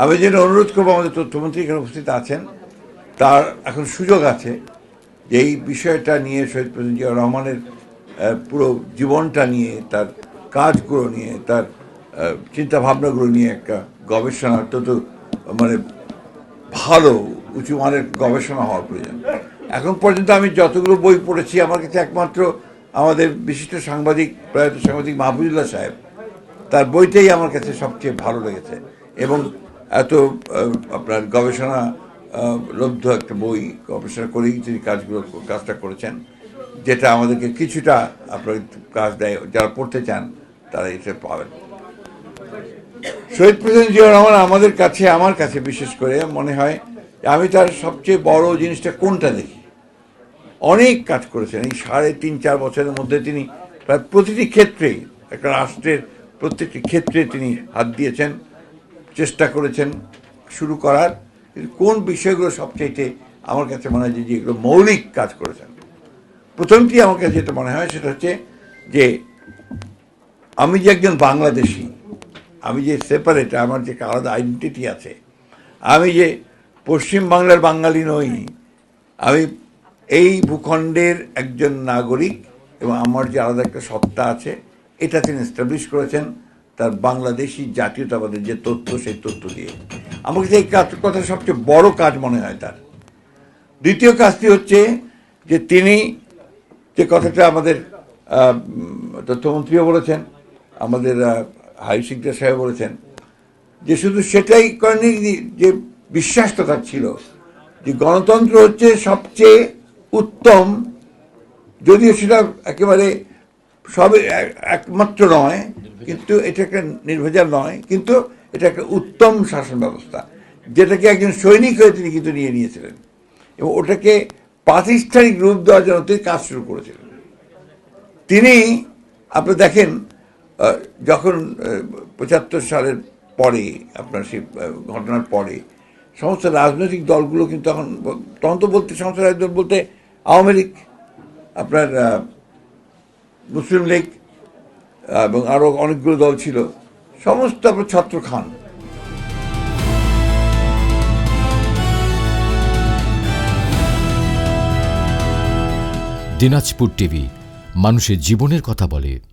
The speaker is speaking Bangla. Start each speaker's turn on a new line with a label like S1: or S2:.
S1: আমি যেন অনুরোধ করবো, আমাদের তথ্যমন্ত্রী এখানে উপস্থিত আছেন, তার এখন সুযোগ আছে যে এই বিষয়টা নিয়ে শহীদ প্রেসিডেন্ট জিয়াউর রহমানের পুরো জীবনটা নিয়ে, তার কাজগুলো নিয়ে, তার চিন্তা ভাবনাগুলো নিয়ে একটা গবেষণা, অত্যন্ত মানে ভালো উঁচু মানের গবেষণা হওয়ার প্রয়োজন। এখন পর্যন্ত আমি যতগুলো বই পড়েছি, আমার কাছে একমাত্র আমাদের বিশিষ্ট সাংবাদিক, প্রয়াত সাংবাদিক মাহফুজুল্লাহ সাহেব, তার বইটাই আমার কাছে সবচেয়ে ভালো লেগেছে। এবং এত আপনার গবেষণা লব্ধ একটা বই, গবেষণা করেই তিনি কাজটা করেছেন, যেটা আমাদেরকে কিছুটা আপনার কাজ দেয়। যারা পড়তে চান তারা এটা পাবেন। শহীদ প্রেসিডেন্ট জিয়াউর রহমান আমাদের কাছে, আমার কাছে বিশেষ করে মনে হয়, আমি তার সবচেয়ে বড় জিনিসটা কোনটা দেখি, অনেক কাজ করেছেন এই 3.5-4 বছরের মধ্যে। তিনি প্রায় প্রতিটি ক্ষেত্রেই, একটা রাষ্ট্রের প্রত্যেকটি ক্ষেত্রে তিনি হাত দিয়েছেন, চেষ্টা করেছেন শুরু করার। কিন্তু কোন বিষয়গুলো সবচাইতে আমার কাছে মনে হয় যে এগুলো মৌলিক কাজ করেছেন, প্রথমটি আমার কাছে যেটা মনে হয় সেটা হচ্ছে যে আমি যে একজন বাংলাদেশি, আমি যে সেপারেট, আমার যে আলাদা আইডেন্টিটি আছে, আমি যে পশ্চিম বাংলার বাঙালি নই, আমি এই ভূখণ্ডের একজন নাগরিক, এবং আমার যে আলাদা একটা সত্তা আছে, এটা তিনি এস্টাবলিশ করেছেন তার বাংলাদেশি জাতীয়তাবাদের যে তথ্য, সেই তথ্য দিয়ে। আমার কাছে এই কথা সবচেয়ে বড় কাজ মনে হয় তার। দ্বিতীয় কাজটি হচ্ছে যে তিনি যে কথাটা আমাদের তথ্যমন্ত্রীও বলেছেন, আমাদের হাই সিকদার সাহেব বলেছেন, যে শুধু সেটাই করেনি, যে বিশ্বাসটা তার ছিল যে গণতন্ত্র হচ্ছে সবচেয়ে উত্তম, যদিও সেটা একেবারে সবে একমাত্র নয়, কিন্তু এটা একটা নির্ভেজাল নয়, কিন্তু এটা একটা উত্তম শাসন ব্যবস্থা, যেটাকে একজন সৈনিক হয়ে তিনি কিন্তু নিয়ে নিয়েছিলেন, এবং ওটাকে প্রাতিষ্ঠানিক রূপ দেওয়ার জন্য তিনি কাজ শুরু করেছিলেন। তিনি, আপনি দেখেন, যখন 75 সালের পরে, আপনার সেই ঘটনার পরে সমস্ত রাজনৈতিক দলগুলো কিন্তু তখন তো বলতে, সমস্ত রাজনৈতিক দল বলতে আওয়ামী লীগ, আপনার মুসলিম লীগ, এবং আরও অনেকগুলো দল ছিল, সমস্ত আপনার ছাত্র খান।
S2: দিনাজপুর টিভি, মানুষের জীবনের কথা বলে।